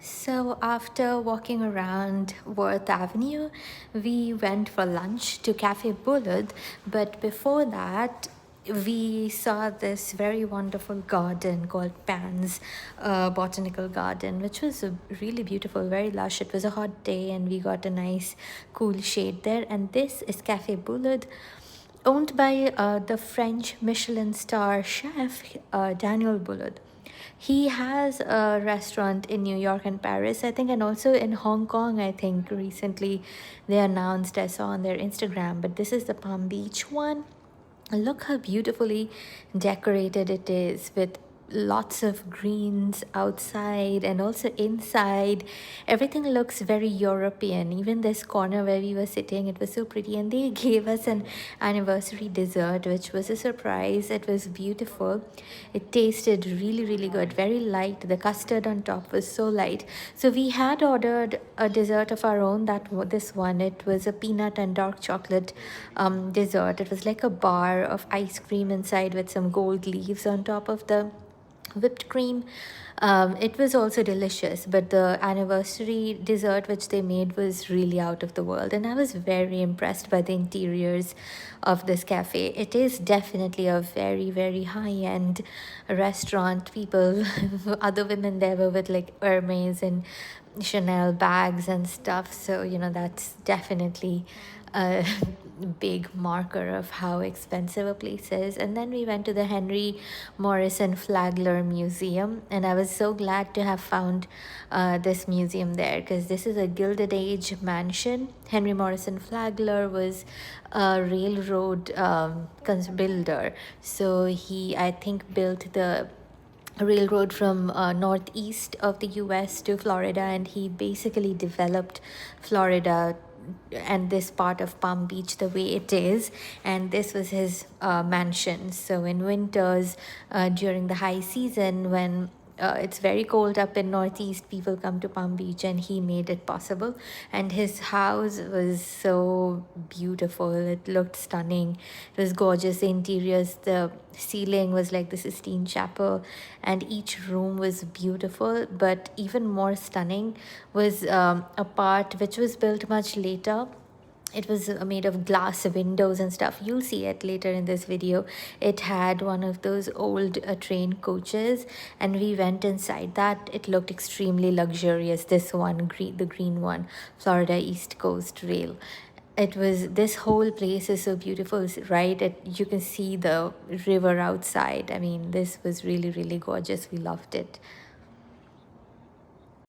So, after walking around Worth Avenue, we went for lunch to Cafe Boulud. But before that, we saw this very wonderful garden called Pan's Botanical Garden, which was really beautiful, very lush. It was a hot day, and we got a nice cool shade there. And this is Cafe Boulud, owned by the French Michelin star chef Daniel Boulud. He has a restaurant in New York and Paris, I think, and also in Hong Kong, I think. Recently, they announced, I saw on their Instagram, but this is the Palm Beach one. Look how beautifully decorated it is with lots of greens outside and also inside. Everything looks very European. Even this corner where we were sitting, it was so pretty. And they gave us an anniversary dessert, which was a surprise. It was beautiful. It tasted really, really good, very light. The custard on top was so light. So we had ordered a dessert of our own. This one, it was a peanut and dark chocolate dessert. It was like a bar of ice cream inside with some gold leaves on top of the whipped cream. It was also delicious, but the anniversary dessert which they made was really out of the world, and I was very impressed by the interiors of this cafe. It is definitely a very, very high-end restaurant. People, other women there were with like Hermes and Chanel bags and stuff, so that's definitely a big marker of how expensive a place is. And then we went to the Henry Morrison Flagler Museum, and I was so glad to have found this museum there, because this is a Gilded Age mansion. Henry Morrison Flagler was a railroad builder, so he, I think, built the railroad from northeast of the US to Florida, and he basically developed Florida and this part of Palm Beach the way it is. And this was his mansion. So in winters, during the high season, when it's very cold up in northeast, people come to Palm Beach, and he made it possible. And his house was so beautiful. It looked stunning. It was gorgeous. The interiors, the ceiling was like the Sistine Chapel, and each room was beautiful. But even more stunning was a part which was built much later. It was made of glass windows and stuff. You'll see it later in this video. It had one of those old train coaches, and we went inside that. It looked extremely luxurious. This one, the green one, Florida East Coast Rail. This whole place is so beautiful, right? You can see the river outside. I mean, this was really, really gorgeous. We loved it.